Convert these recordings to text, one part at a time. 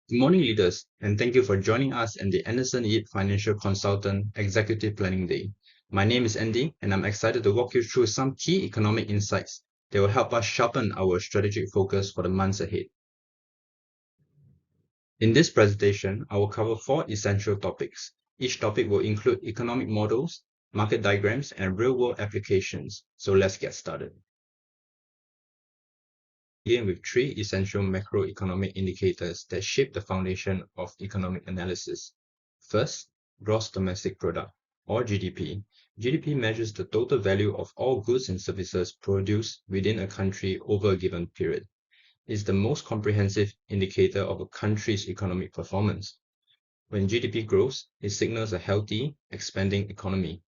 Good morning, leaders, and thank you for joining us in the Anderson Yip Financial Consultant Executive Planning Day. My name is Andy, and I'm excited to walk you through some key economic insights that will help us sharpen our strategic focus for the months ahead. In this presentation, I will cover 4 essential topics. Each topic will include economic models, market diagrams, and real-world applications. So let's get started. Begin with 3 essential macroeconomic indicators that shape the foundation of economic analysis. First, gross domestic product, or GDP. GDP measures the total value of all goods and services produced within a country over a given period. It is the most comprehensive indicator of a country's economic performance. When GDP grows, it signals a healthy, expanding economy.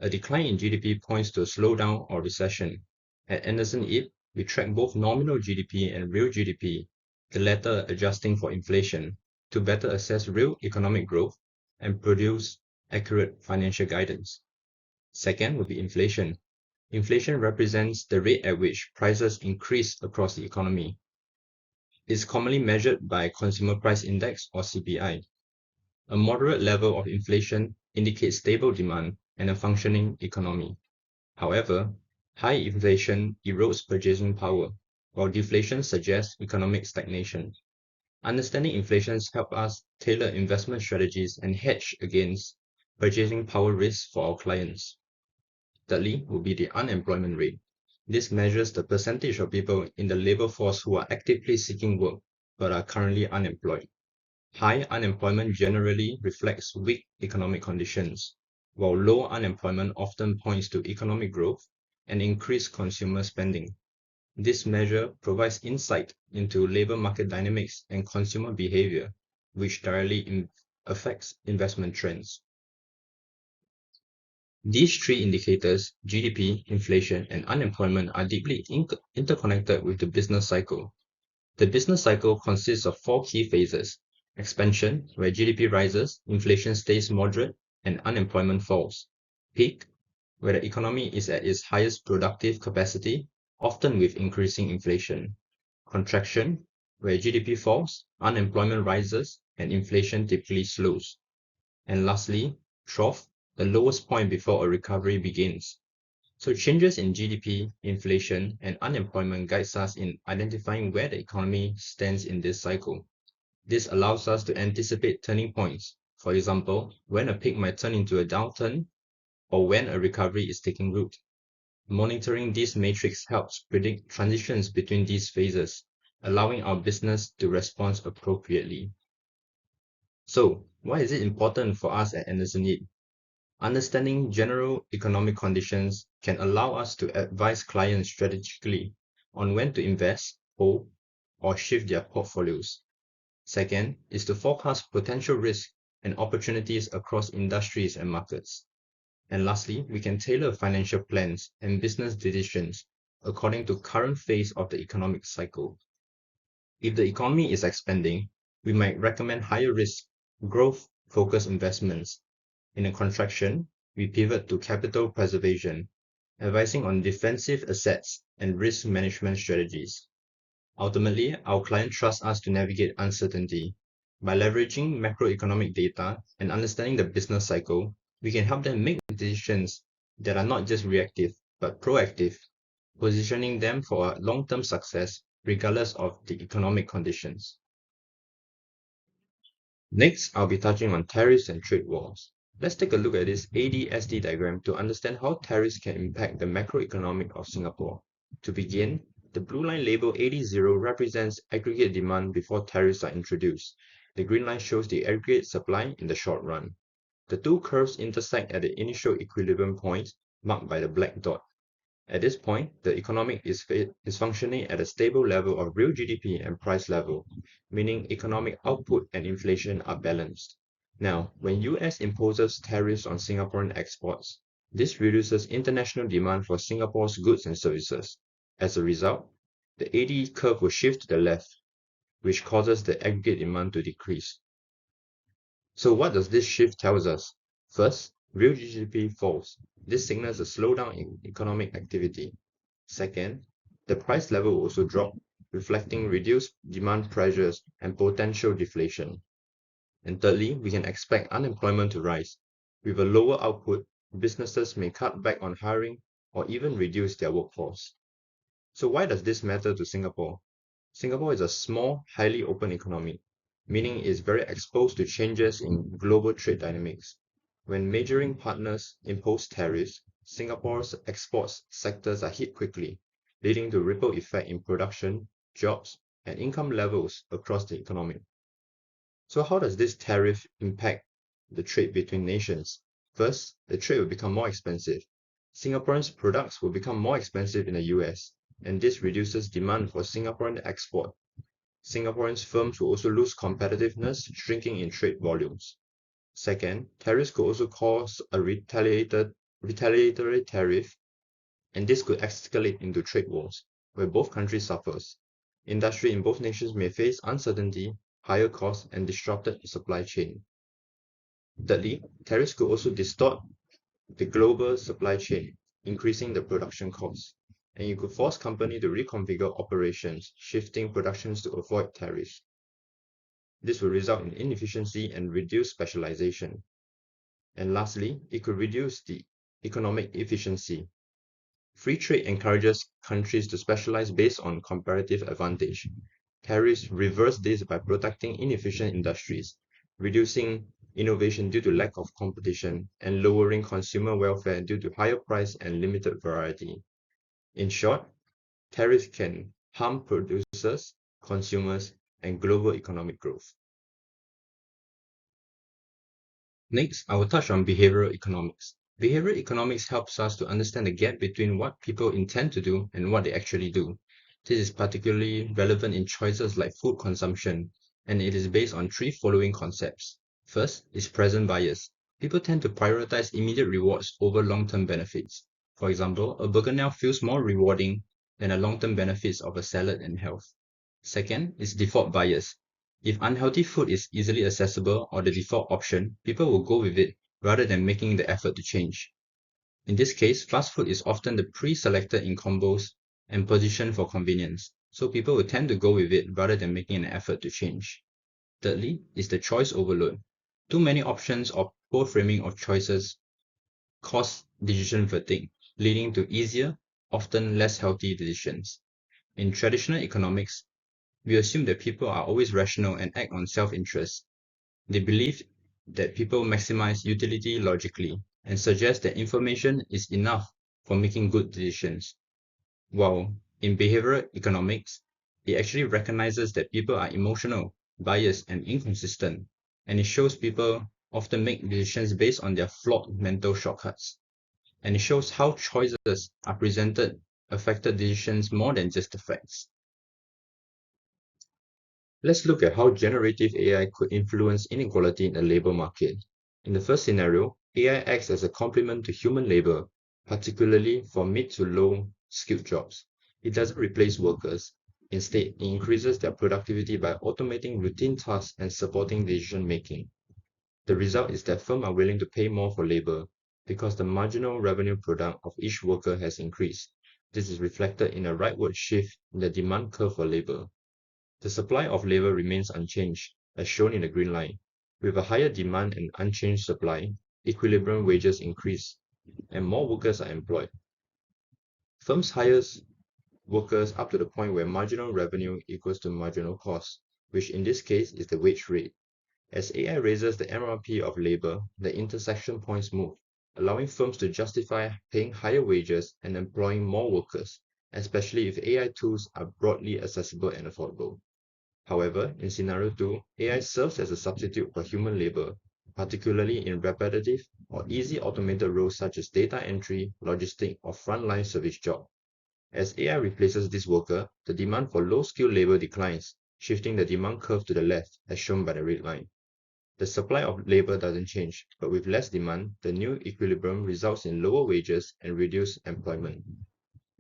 A decline in GDP points to a slowdown or recession. At Anderson Yip, we track both nominal GDP and real GDP, the latter adjusting for inflation, to better assess real economic growth and produce accurate financial guidance. Second would be inflation. Inflation represents the rate at which prices increase across the economy. It is commonly measured by Consumer Price Index or CPI. A moderate level of inflation indicates stable demand and a functioning economy. However, high inflation erodes purchasing power, while deflation suggests economic stagnation. Understanding inflation helps us tailor investment strategies and hedge against purchasing power risks for our clients. Thirdly, would be the unemployment rate. This measures the percentage of people in the labor force who are actively seeking work but are currently unemployed. High unemployment generally reflects weak economic conditions, while low unemployment often points to economic growth and increased consumer spending. This measure provides insight into labor market dynamics and consumer behavior, which directly affects investment trends. These 3 indicators, GDP, inflation, and unemployment, are deeply interconnected with the business cycle. The business cycle consists of 4 key phases: expansion, where GDP rises, inflation stays moderate, and unemployment falls; peak, where the economy is at its highest productive capacity, often with increasing inflation; contraction, where GDP falls, unemployment rises, and inflation typically slows; and lastly, trough, the lowest point before a recovery begins. So changes in GDP, inflation, and unemployment guides us in identifying where the economy stands in this cycle. This allows us to anticipate turning points. For example, when a peak might turn into a downturn or when a recovery is taking root. Monitoring these metrics helps predict transitions between these phases, allowing our business to respond appropriately. So, why is it important for us at Anderson Yip? Understanding general economic conditions can allow us to advise clients strategically on when to invest, hold, or shift their portfolios. Second is to forecast potential risks and opportunities across industries and markets. And lastly, we can tailor financial plans and business decisions according to current phase of the economic cycle. If the economy is expanding, we might recommend higher risk, growth-focused investments. In a contraction, we pivot to capital preservation, advising on defensive assets and risk management strategies. Ultimately, our clients trust us to navigate uncertainty. By leveraging macroeconomic data and understanding the business cycle, we can help them make decisions that are not just reactive, but proactive, positioning them for long-term success regardless of the economic conditions. Next, I'll be touching on tariffs and trade wars. Let's take a look at this ADSD diagram to understand how tariffs can impact the macroeconomic of Singapore. To begin, the blue line labeled 80 represents aggregate demand before tariffs are introduced. The green line shows the aggregate supply in the short run. The two curves intersect at the initial equilibrium point, marked by the black dot. At this point, the economy is functioning at a stable level of real GDP and price level, meaning economic output and inflation are balanced. Now, when US imposes tariffs on Singaporean exports, this reduces international demand for Singapore's goods and services. As a result, the AD curve will shift to the left, which causes the aggregate demand to decrease. So what does this shift tell us? First, real GDP falls. This signals a slowdown in economic activity. Second, the price level will also drop, reflecting reduced demand pressures and potential deflation. And thirdly, we can expect unemployment to rise. With a lower output, businesses may cut back on hiring or even reduce their workforce. So why does this matter to Singapore? Singapore is a small, highly open economy, meaning it's very exposed to changes in global trade dynamics. When majoring partners impose tariffs, Singapore's exports sectors are hit quickly, leading to ripple effect in production, jobs, and income levels across the economy. So how does this tariff impact the trade between nations? First, the trade will become more expensive. Singaporeans' products will become more expensive in the US, and this reduces demand for Singaporean export. Singaporean firms will also lose competitiveness, shrinking in trade volumes. Second, tariffs could also cause a retaliatory tariff, and this could escalate into trade wars, where both countries suffers. Industry in both nations may face uncertainty, higher costs, and disrupted supply chain. Thirdly, tariffs could also distort the global supply chain, increasing the production costs, and it could force companies to reconfigure operations, shifting productions to avoid tariffs. This will result in inefficiency and reduced specialization. And lastly, it could reduce the economic efficiency. Free trade encourages countries to specialize based on comparative advantage. Tariffs reverse this by protecting inefficient industries, reducing innovation due to lack of competition, and lowering consumer welfare due to higher price and limited variety. In short, tariffs can harm producers, consumers, and global economic growth. Next, I will touch on behavioral economics. Behavioral economics helps us to understand the gap between what people intend to do and what they actually do. This is particularly relevant in choices like food consumption, and it is based on three following concepts. First is present bias. People tend to prioritize immediate rewards over long-term benefits. For example, a burger now feels more rewarding than the long-term benefits of a salad and health. Second is default bias. If unhealthy food is easily accessible or the default option, people will go with it rather than making the effort to change. In this case, fast food is often the pre-selected in combos and positioned for convenience, so people will tend to go with it rather than making an effort to change. Thirdly is the choice overload. Too many options or poor framing of choices cause decision fatigue, leading to easier, often less healthy decisions. In traditional economics, we assume that people are always rational and act on self-interest. They believe that people maximize utility logically and suggest that information is enough for making good decisions. While in behavioral economics, it actually recognizes that people are emotional, biased, and inconsistent, and it shows people often make decisions based on their flawed mental shortcuts. And it shows how choices are presented affected decisions more than just the facts. Let's look at how generative AI could influence inequality in the labor market. In the first scenario, AI acts as a complement to human labor, particularly for mid to low skilled jobs. It doesn't replace workers. Instead, it increases their productivity by automating routine tasks and supporting decision making. The result is that firms are willing to pay more for labor because the marginal revenue product of each worker has increased. This is reflected in a rightward shift in the demand curve for labor. The supply of labor remains unchanged, as shown in the green line. With a higher demand and unchanged supply, equilibrium wages increase, and more workers are employed. Firms hire workers up to the point where marginal revenue equals to marginal cost, which in this case is the wage rate. As AI raises the MRP of labor, the intersection points move, allowing firms to justify paying higher wages and employing more workers, especially if AI tools are broadly accessible and affordable. However, in scenario 2, AI serves as a substitute for human labor, particularly in repetitive or easy automated roles such as data entry, logistic, or frontline service jobs. As AI replaces this worker, the demand for low-skilled labor declines, shifting the demand curve to the left, as shown by the red line. The supply of labor doesn't change, but with less demand, the new equilibrium results in lower wages and reduced employment.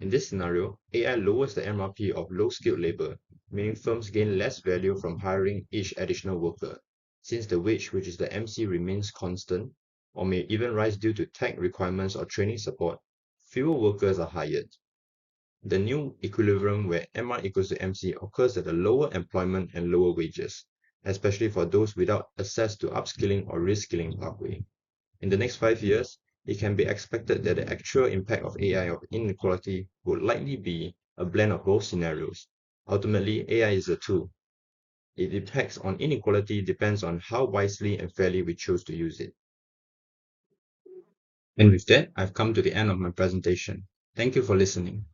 In this scenario, AI lowers the MRP of low-skilled labor, meaning firms gain less value from hiring each additional worker. Since the wage, which is the MC, remains constant, or may even rise due to tech requirements or training support, fewer workers are hired. the new equilibrium where MR equals to MC occurs at a lower employment and lower wages, especially for those without access to upskilling or reskilling pathway. In the next 5 years, it can be expected that the actual impact of AI on inequality would likely be a blend of both scenarios. Ultimately, AI is a tool. Its impacts on inequality depends on how wisely and fairly we choose to use it. And with that, I've come to the end of my presentation. Thank you for listening.